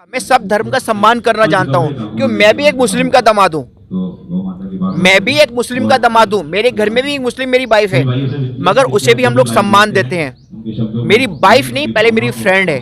मैं सब धर्म का सम्मान करना जानता हूँ क्योंकि मैं भी एक मुस्लिम का दामाद हूँ। मैं भी एक मुस्लिम का दामाद हूँ। मेरे घर में भी एक मुस्लिम मेरी वाइफ है, मगर उसे भी हम लोग सम्मान देते हैं। मेरी वाइफ नहीं, पहले मेरी फ्रेंड है।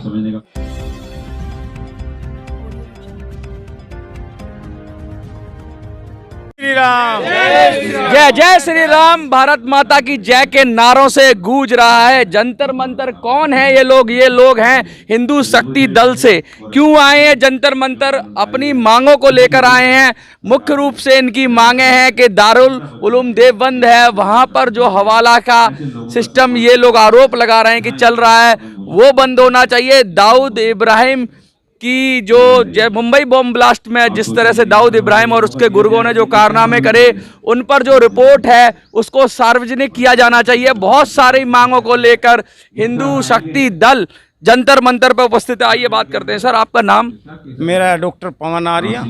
श्री राम। जय जय श्री राम। भारत माता की जय के नारों से गूंज रहा है जंतर मंतर। कौन है ये लोग? ये लोग हैं हिंदू शक्ति दल से। क्यों आए हैं जंतर मंतर? अपनी मांगों को लेकर आए हैं। मुख्य रूप से इनकी मांगे हैं कि दारुल उलूम देवबंद है, वहां पर जो हवाला का सिस्टम ये लोग आरोप लगा रहे हैं कि चल रहा है, वो बंद होना चाहिए। दाऊद इब्राहिम कि जो मुंबई बॉम्ब ब्लास्ट में जिस तरह से दाऊद इब्राहिम और उसके गुर्गों ने जो कारनामे करे, उन पर जो रिपोर्ट है उसको सार्वजनिक किया जाना चाहिए। बहुत सारी मांगों को लेकर हिंदू शक्ति दल जंतर मंतर पर उपस्थित है। आइए बात करते हैं। सर, आपका नाम? मेरा डॉक्टर पवन आर्या।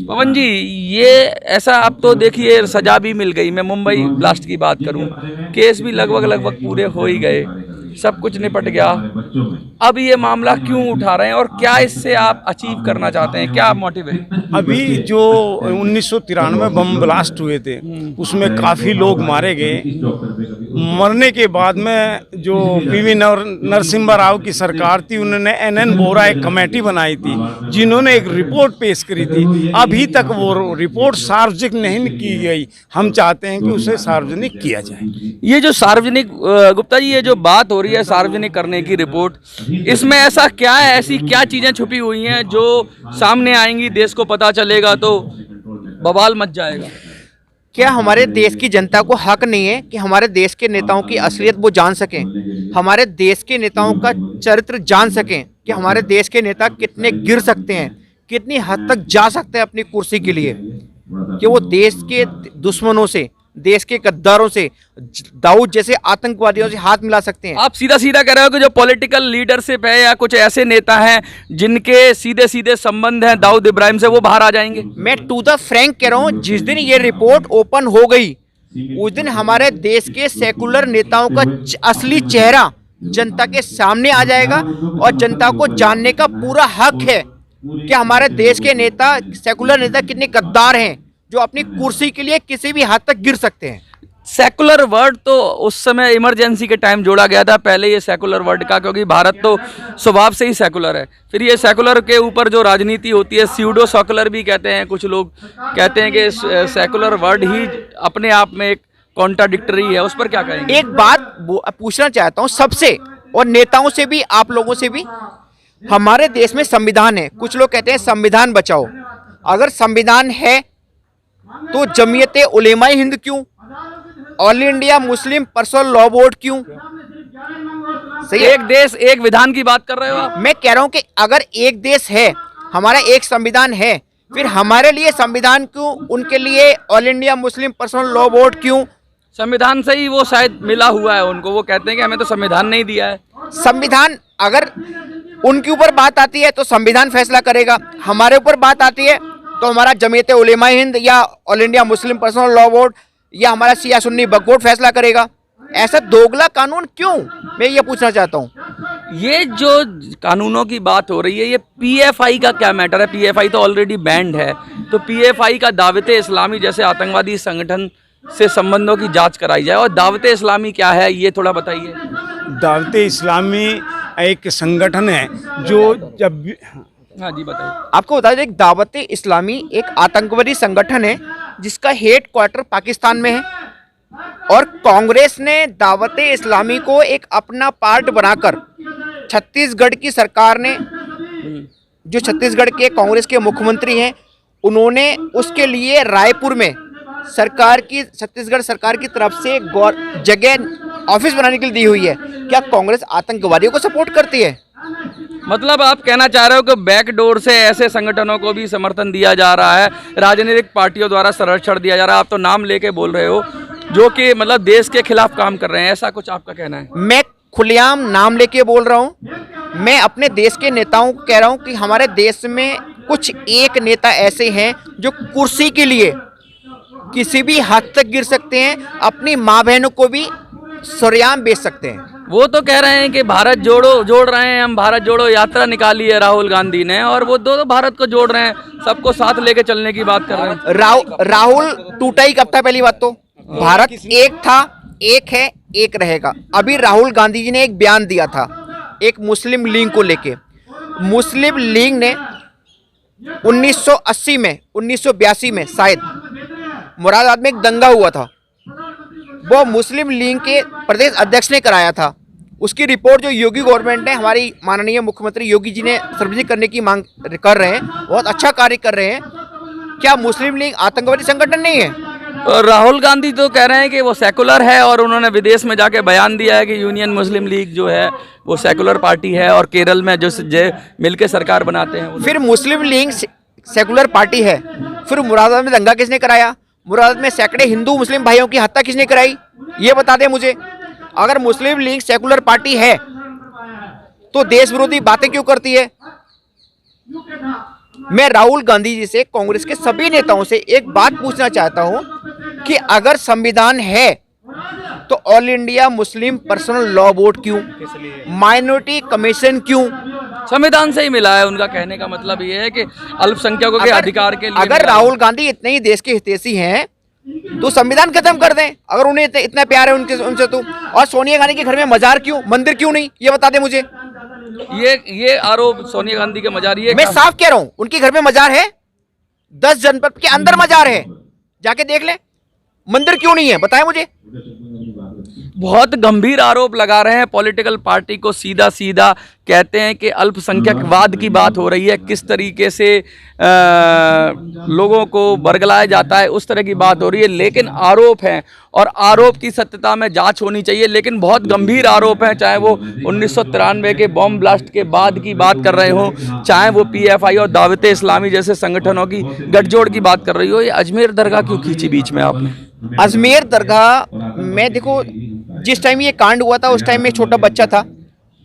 पवन जी, ये ऐसा आप तो देखिए सजा भी मिल गई। मैं मुंबई ब्लास्ट की बात करूं, केस भी लगभग पूरे हो ही गए, सब कुछ निपट गया। अब ये मामला क्यों उठा रहे हैं और क्या इससे आप अचीव करना चाहते हैं? क्या मोटिव है? अभी जो 1993 बम ब्लास्ट हुए थे उसमें काफ़ी लोग मारे गए। मरने के बाद में जो पीवी नरसिम्हा राव की सरकार थी, उन्होंने NN बोरा एक कमेटी बनाई थी जिन्होंने एक रिपोर्ट पेश करी थी। अभी तक वो रिपोर्ट सार्वजनिक नहीं की गई। हम चाहते हैं कि उसे सार्वजनिक किया जाए। ये जो सार्वजनिक, गुप्ता जी, ये जो बात हो रही है सार्वजनिक करने की रिपोर्ट, इसमें ऐसा क्या है, ऐसी क्या चीजें छुपी हुई हैं जो सामने आएंगी, देश को पता चलेगा तो बवाल मच जाएगा? क्या हमारे देश की जनता को हक नहीं है कि हमारे देश के नेताओं की असलियत वो जान सकें, हमारे देश के नेताओं का चरित्र जान सकें कि हमारे देश के नेता कितने गिर सकते हैं, कितनी हद तक जा सकते हैं अपनी कुर्सी के लिए, कि वो देश के दुश्मनों से, देश के गद्दारों से, दाऊद जैसे आतंकवादियों से हाथ मिला सकते हैं। आप सीधा सीधा कह रहे हो कि जो पॉलिटिकल लीडरशिप है या कुछ ऐसे नेता हैं जिनके सीधे सीधे संबंध हैं दाऊद इब्राहिम से, वो बाहर आ जाएंगे? मैं टू द फ्रैंक कह रहा हूँ, जिस दिन ये रिपोर्ट ओपन हो गई उस दिन हमारे देश के सेकुलर नेताओं का असली चेहरा जनता के सामने आ जाएगा और जनता को जानने का पूरा हक है कि हमारे देश के नेता, सेकुलर नेता कितने गद्दार हैं, जो अपनी कुर्सी के लिए किसी भी हद तक गिर सकते हैं। सेकुलर वर्ड तो उस समय इमरजेंसी के टाइम जोड़ा गया था, पहले ये सेकुलर वर्ड का, क्योंकि भारत तो स्वभाव से ही सेकुलर है। फिर ये सेकुलर के ऊपर जो राजनीति होती है, स्यूडो सेकुलर भी कहते हैं कुछ लोग, कहते हैं कि सेकुलर वर्ड ही अपने आप में एक कॉन्ट्राडिक्टरी है। उस पर क्या कहेंगे? एक बात पूछना चाहता हूँ सबसे, और नेताओं से भी, आप लोगों से भी। हमारे देश में संविधान है, कुछ लोग कहते हैं संविधान बचाओ। अगर संविधान है तो जमीयत उलेमा हिंद क्यों, all India Muslim personal law board क्यों? सही, एक देश एक विधान की बात कर रहे हो आप? मैं कह रहा हूं कि अगर एक देश है, हमारा एक संविधान है, फिर हमारे लिए संविधान क्यों, उनके लिए all India Muslim personal law board क्यों? संविधान से ही वो शायद मिला हुआ है उनको, वो कहते हैं कि हमें तो संविधान नहीं दिया है। संविधान, अगर उनके ऊपर बात आती है तो संविधान फैसला करेगा, हमारे ऊपर बात आती है तो हमारा जमीयत उलेमा हिंद या all India Muslim personal law board या हमारा शिया सुन्नी वक्फ बोर्ड फैसला करेगा। ऐसा दोगला कानून क्यों, मैं ये पूछना चाहता हूँ। ये जो कानूनों की बात हो रही है, ये PFI का क्या मैटर है? PFI तो ऑलरेडी बैंड है, तो PFI का दावत इस्लामी जैसे आतंकवादी संगठन से संबंधों की जांच कराई जाए। और दावत इस्लामी क्या है, ये थोड़ा बताइए। दावत इस्लामी एक संगठन है जो जब, हाँ जी बताइए। आपको बता दें, दावत इस्लामी एक आतंकवादी संगठन है जिसका हेड क्वार्टर पाकिस्तान में है, और कांग्रेस ने दावत इस्लामी को एक अपना पार्ट बनाकर छत्तीसगढ़ की सरकार ने, जो छत्तीसगढ़ के कांग्रेस के मुख्यमंत्री हैं, उन्होंने उसके लिए रायपुर में सरकार की, छत्तीसगढ़ सरकार की तरफ से जगह ऑफिस बनाने के लिए दी हुई है। क्या कांग्रेस आतंकवादियों को सपोर्ट करती है? मतलब आप कहना चाह रहे हो कि बैकडोर से ऐसे संगठनों को भी समर्थन दिया जा रहा है, राजनीतिक पार्टियों द्वारा संरक्षण दिया जा रहा है। आप तो नाम लेके बोल रहे हो, जो कि मतलब देश के खिलाफ काम कर रहे हैं, ऐसा कुछ आपका कहना है? मैं खुलेआम नाम लेके बोल रहा हूँ। मैं अपने देश के नेताओं को कह रहा हूँ कि हमारे देश में कुछ एक नेता ऐसे हैं जो कुर्सी के लिए किसी भी हद तक गिर सकते हैं, अपनी माँ बहनों को भी सरेआम बेच सकते हैं। वो तो कह रहे हैं कि भारत जोड़ रहे हैं, हम भारत जोड़ो यात्रा निकाली है राहुल गांधी ने, और वो दो भारत को जोड़ रहे हैं, सबको साथ लेके चलने की बात कर रहे हैं। राहुल टूटा ही कब था? पहली बात तो भारत एक था, एक है, एक रहेगा। अभी राहुल गांधी जी ने एक बयान दिया था एक मुस्लिम लीग को लेके। मुस्लिम लीग ने 1980 में 1982 में शायद मुरादाबाद में एक दंगा हुआ था, वो मुस्लिम लीग के प्रदेश अध्यक्ष ने कराया था। उसकी रिपोर्ट जो योगी गवर्नमेंट ने, हमारी माननीय मुख्यमंत्री योगी जी ने सार्वजनिक करने की मांग कर रहे हैं, बहुत अच्छा कार्य कर रहे हैं। क्या मुस्लिम लीग आतंकवादी संगठन नहीं है? और राहुल गांधी तो कह रहे हैं कि वो सेकुलर है, और उन्होंने विदेश में जाके बयान दिया है कि यूनियन मुस्लिम लीग जो है वो सेकुलर पार्टी है, और केरल में जो मिलके सरकार बनाते हैं। फिर मुस्लिम लीग सेकुलर पार्टी है, फिर मुरादाबाद में दंगा किसने कराया? मुरादाबाद में सैकड़े हिंदू मुस्लिम भाइयों की हत्या किसने कराई? ये बता दें मुझे। अगर मुस्लिम लीग सेकुलर पार्टी है तो देश विरोधी बातें क्यों करती है? मैं राहुल गांधी जी से, कांग्रेस के सभी नेताओं से एक बात पूछना चाहता हूं कि अगर संविधान है तो all India Muslim personal law board क्यों? माइनॉरिटी कमीशन क्यों? संविधान से ही मिला है। उनका कहने का मतलब ये है कि अल्पसंख्यकों के अधिकार के लिए अगर राहुल गांधी इतने ही देश के हितैषी हैं तो संविधान खत्म कर दें, अगर उन्हें इतना प्यार है उनसे तो। और सोनिया गांधी के घर में मजार क्यों, मंदिर क्यों नहीं? ये बता दें मुझे। ये आरोप सोनिया गांधी के मजार, ये मैं साफ कह रहा हूं, उनके घर में मजार है, 10 जनपद के अंदर मजार है, जाके देख ले। मंदिर क्यों नहीं है, बताएं मुझे। बहुत गंभीर आरोप लगा रहे हैं पॉलिटिकल पार्टी को, सीधा सीधा कहते हैं कि अल्पसंख्यकवाद की बात हो रही है, किस तरीके से लोगों को बरगलाया जाता है, उस तरह की बात हो रही है। लेकिन आरोप हैं, और आरोप की सत्यता में जांच होनी चाहिए, लेकिन बहुत गंभीर आरोप हैं। चाहे वो 1993 के बॉम्ब ब्लास्ट के बाद की बात कर रहे हो, चाहे वो PFI और दावते इस्लामी जैसे संगठनों की गठजोड़ की बात कर रही हो। ये अजमेर दरगाह क्यों खींची बीच में आपने? अजमेर दरगाह में देखो, जिस टाइम ये कांड हुआ था उस टाइम में एक छोटा बच्चा था।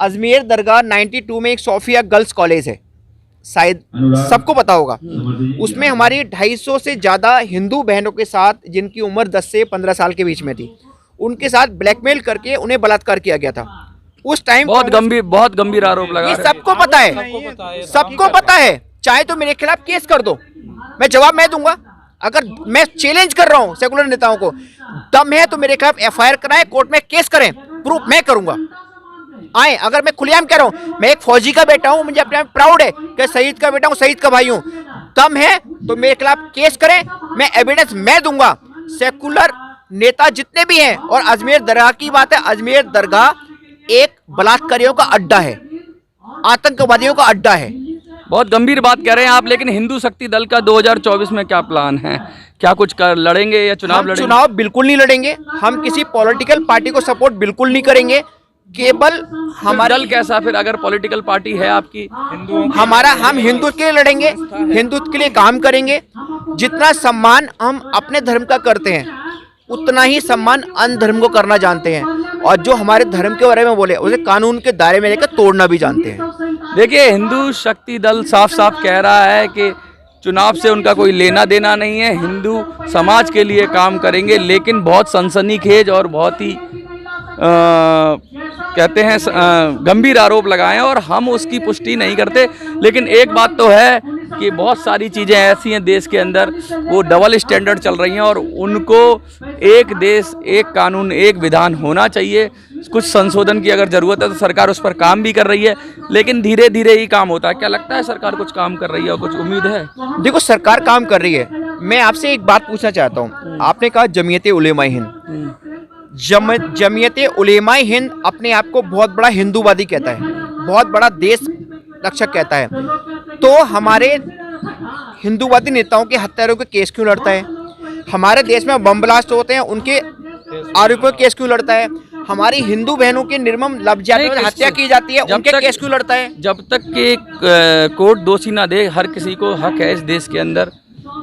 अजमेर दरगाह 92 में एक सोफिया गर्ल्स कॉलेज है, शायद सबको पता होगा। उसमें हमारी 250 से ज़्यादा हिंदू बहनों के साथ, जिनकी उम्र 10 से 15 साल के बीच में थी, उनके साथ ब्लैकमेल करके उन्हें बलात्कार किया गया था। उस टाइम बहुत गंभीर आरोप लगा ये रहे हैं। सबको पता है, सबको पता है। चाहे तो मेरे खिलाफ केस कर दो, मैं जवाब मैं दूंगा। अगर मैं चैलेंज कर रहा हूं सेकुलर नेताओं को, दम है तो मेरे खिलाफ FIR कराएं, कोर्ट में केस करें, प्रूफ मैं करूंगा। आए, अगर मैं खुलेआम कह रहा हूं, मैं एक फौजी का बेटा हूं, मुझे अपने आप प्राउड है कि शहीद का बेटा हूं, शहीद का भाई हूं। दम है तो मेरे खिलाफ केस करें, मैं एविडेंस मैं दूंगा। सेकुलर नेता जितने भी हैं, और अजमेर दरगाह की बात है, अजमेर दरगाह एक बलात्कारियों का अड्डा है, आतंकवादियों का अड्डा है। बहुत गंभीर बात कह रहे हैं आप। लेकिन हिंदू शक्ति दल का 2024 में क्या प्लान है? क्या कुछ लड़ेंगे या चुनाव लड़ेंगे? चुनाव बिल्कुल नहीं लड़ेंगे। हम किसी पॉलिटिकल पार्टी को सपोर्ट बिल्कुल नहीं करेंगे। केवल हमारा दल कैसा फिर, अगर पॉलिटिकल पार्टी है आपकी? हम हिंदुत्व के लिए लड़ेंगे, हिंदुत्व के लिए काम करेंगे। जितना सम्मान हम अपने धर्म का करते हैं, उतना ही सम्मान अन्य धर्म को करना जानते हैं, और जो हमारे धर्म के बारे में बोले उसे कानून के दायरे में लेकर तोड़ना भी जानते हैं। देखिए, हिंदू शक्ति दल साफ साफ कह रहा है कि चुनाव से उनका कोई लेना देना नहीं है, हिंदू समाज के लिए काम करेंगे। लेकिन बहुत सनसनीखेज और बहुत ही कहते हैं गंभीर आरोप लगाए हैं, और हम उसकी पुष्टि नहीं करते। लेकिन एक बात तो है कि बहुत सारी चीज़ें ऐसी हैं देश के अंदर, वो डबल स्टैंडर्ड चल रही हैं, और उनको एक देश एक कानून एक विधान होना चाहिए। कुछ संशोधन की अगर ज़रूरत है तो सरकार उस पर काम भी कर रही है, लेकिन धीरे धीरे ही काम होता है। क्या लगता है सरकार कुछ काम कर रही है और कुछ उम्मीद है? देखो, सरकार काम कर रही है। मैं आपसे एक बात पूछना चाहता हूँ। आपने कहा जमीयत उलेमा हिंद, जमीयत उलेमा हिंद अपने आप को बहुत बड़ा हिंदूवादी कहता है, बहुत बड़ा देश रक्षक कहता है, तो हमारे हिंदूवादी नेताओं के हत्यारों के केस क्यों लड़ता है? हमारे देश में बम ब्लास्ट होते हैं, उनके आरोपियों के केस क्यों लड़ता है? हमारी हिंदू बहनों के निर्मम लफ्ज़ में हत्या की जाती है, उनके केस क्यों लड़ता है? जब तक कि कोर्ट दोषी ना दे, हर किसी को हक है इस देश के अंदर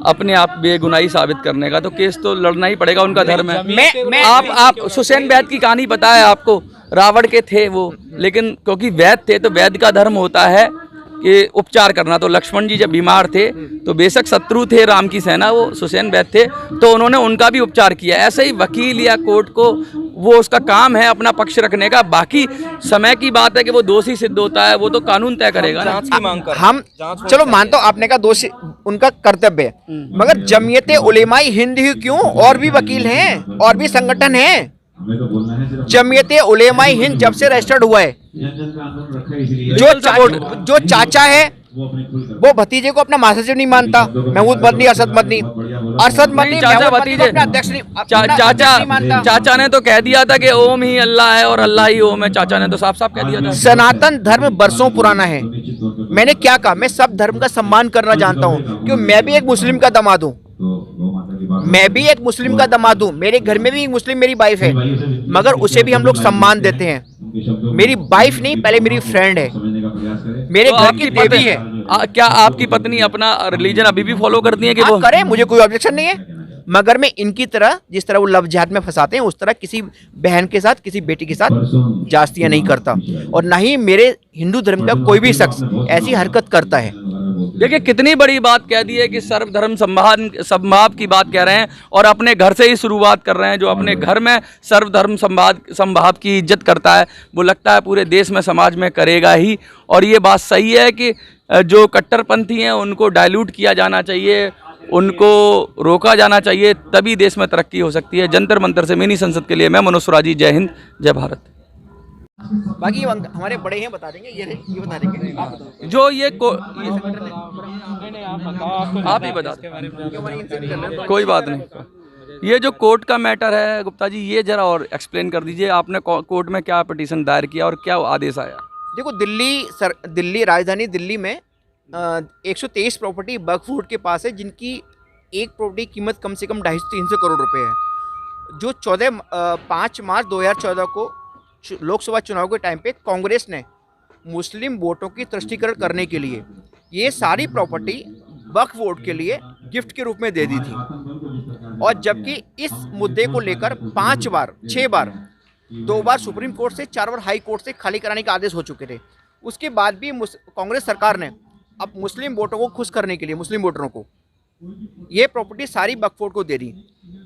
अपने आप बेगुनाही साबित करने का, तो केस तो लड़ना ही पड़ेगा, उनका धर्म है। आप सुसैन वैद की कहानी पता है आपको? रावण के थे वो, लेकिन क्योंकि वैद थे तो वैद का धर्म होता है के उपचार करना। तो लक्ष्मण जी जब बीमार थे तो बेशक शत्रु थे राम की सेना, वो सुसेन वैद्य थे, तो उन्होंने उनका भी उपचार किया। ऐसे ही वकील या कोर्ट को वो उसका काम है अपना पक्ष रखने का, बाकी समय की बात है कि वो दोषी सिद्ध होता है वो तो कानून तय करेगा ना। जांच की मांग कर हम चलो मानता हूं आपने कहा दोषी उनका कर्तव्य है, मगर जमीयत उलेमाए हिंद ही क्यों, और भी वकील हैं और भी संगठन हैं। जमीयत उलेमाए हिंद जब से रजिस्टर्ड हुआ है, जो चाचा है वो भतीजे को अपना महासचिव नहीं मानता, महमूद मदनी, अरशद मदनी, अरशद मदनी चाचा महमूद मदनी को भतीजे अपना अध्यक्ष नहीं मानता। चाचा ने तो कह दिया था कि ओम ही अल्लाह है और अल्लाह ही ओम है। चाचा ने तो साफ साफ कह दिया था। सनातन धर्म बरसों पुराना है। मैंने क्या कहा, मैं सब धर्म का सम्मान करना जानता हूँ, क्योंकि मैं भी एक मुस्लिम का दामाद हूँ, मैं भी एक मुस्लिम का दामाद हूँ, मेरे घर में भी एक मुस्लिम मेरी वाइफ है, मगर उसे भी हम लोग सम्मान देते हैं। मेरी वाइफ नहीं, पहले मेरी फ्रेंड है, मेरे तो घर आपकी की देवी है। क्या आपकी पत्नी अपना रिलीजन अभी भी फॉलो करती है कि वो करे, मुझे कोई ऑब्जेक्शन नहीं है, मगर मैं इनकी तरह जिस तरह वो लव जिहाद में फंसाते हैं उस तरह किसी बहन के साथ, किसी बेटी के साथ जास्तियां नहीं करता, और ना ही मेरे हिंदू धर्म का कोई भी शख्स ऐसी हरकत करता है। देखिए कितनी बड़ी बात कह दी है कि सर्वधर्म समभाव की बात कह रहे हैं और अपने घर से ही शुरुआत कर रहे हैं। जो अपने घर में सर्वधर्म समभाव की इज्जत करता है वो लगता है पूरे देश में, समाज में करेगा ही। और ये बात सही है कि जो कट्टरपंथी हैं उनको डाइल्यूट किया जाना चाहिए, उनको रोका जाना चाहिए, तभी देश में तरक्की हो सकती है। जंतर मंतर से मिनी संसद के लिए मैं मनोज सुराजी, जय हिंद, जय भारत। बाकी हमारे बड़े हैं, बता देंगे, ये बता देंगे। आप बताओ। जो ये संगठन है, आप ही बता दें, कोई बात नहीं। ये जो कोर्ट का मैटर है गुप्ता जी, ये जरा और एक्सप्लेन कर दीजिए। आपने कोर्ट में क्या पिटीशन दायर किया और क्या आदेश आया? देखो, दिल्ली राजधानी दिल्ली में 123 प्रॉपर्टी वक्फ बोर्ड के पास है, जिनकी एक प्रॉपर्टी की कीमत कम से कम 250-300 करोड़ रुपए है। जो 5 मार्च 2014 को लोकसभा चुनाव के टाइम पे कांग्रेस ने मुस्लिम वोटों की तुष्टीकरण करने के लिए ये सारी प्रॉपर्टी वक्फ बोर्ड के लिए गिफ्ट के रूप में दे दी थी, और जबकि इस मुद्दे को लेकर 6 बार 2 बार सुप्रीम कोर्ट से, 4 बार हाई कोर्ट से खाली कराने के आदेश हो चुके थे। उसके बाद भी कांग्रेस सरकार ने अब मुस्लिम वोटरों को खुश करने के लिए, मुस्लिम वोटरों को ये प्रॉपर्टी सारी वक्फ बोर्ड को दे दी।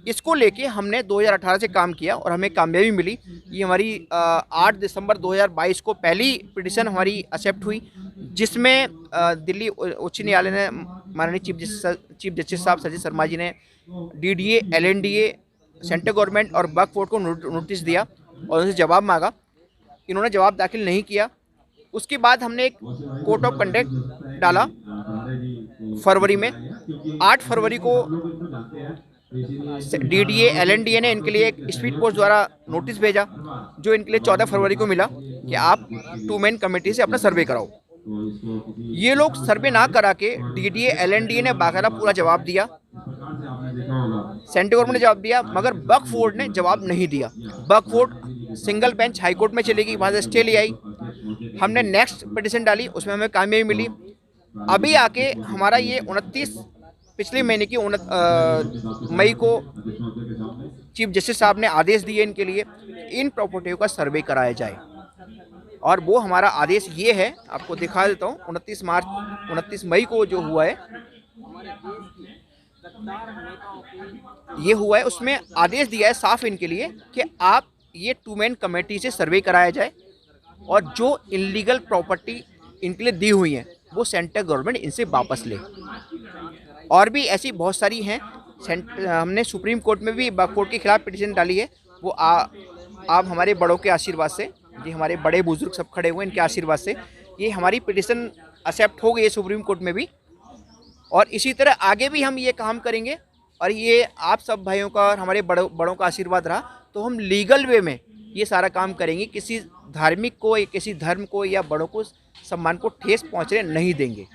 इसको लेके हमने 2018 से काम किया और हमें कामयाबी मिली। ये हमारी 8 दिसंबर 2022 को पहली पिटीशन हमारी एक्सेप्ट हुई, जिसमें दिल्ली उच्च न्यायालय ने माननीय चीफ जस्टिस साहब सजीद शर्मा जी ने DDA, LNDA, सेंट्रल गवर्नमेंट और वक्फ बोर्ड को नोटिस दिया और उनसे जवाब मांगा। इन्होंने जवाब दाखिल नहीं किया। उसके बाद हमने एक कोड ऑफ कंडक्ट डाला फरवरी में। 8 फरवरी को DDA, LNDA ने इनके लिए एक स्पीड पोस्ट द्वारा नोटिस भेजा, जो इनके लिए 14 फरवरी को मिला कि आप 2 मैन कमेटी से अपना सर्वे कराओ। ये लोग सर्वे ना करा के DDA, LNDA ने बाकायदा पूरा जवाब दिया, सेंट्रल गवर्नमेंट ने जवाब दिया, मगर वक्फ बोर्ड ने जवाब नहीं दिया। वक्फ board single bench high court में चली गई, वहाँ से स्टे ले आई। हमने नेक्स्ट पिटीशन डाली, उसमें हमें कामयाबी मिली। अभी आके हमारा ये 29 पिछले महीने की मई को चीफ जस्टिस साहब ने आदेश दिए इनके लिए इन प्रॉपर्टियों का सर्वे कराया जाए, और वो हमारा आदेश ये है, आपको दिखा देता हूँ। 29 मई को जो हुआ है, ये हुआ है, उसमें आदेश दिया है साफ इनके लिए कि आप ये 2 मैन कमेटी से सर्वे कराया जाए, और जो इलीगल प्रॉपर्टी इनके लिए दी हुई है वो सेंट्रल गवर्नमेंट इनसे वापस ले। और भी ऐसी बहुत सारी हैं। हमने सुप्रीम कोर्ट में भी वक्फ बोर्ड के खिलाफ पिटीशन डाली है। वो आप हमारे बड़ों के आशीर्वाद से, ये हमारे बड़े बुजुर्ग सब खड़े हुए हैं, इनके आशीर्वाद से ये हमारी पिटीशन एक्सेप्ट हो गई है सुप्रीम कोर्ट में भी। और इसी तरह आगे भी हम ये काम करेंगे, और ये आप सब भाइयों का और हमारे बड़ों का आशीर्वाद रहा तो हम लीगल वे में ये सारा काम करेंगे। किसी धार्मिक को या किसी धर्म को या बड़ों को सम्मान को ठेस पहुँचने नहीं देंगे।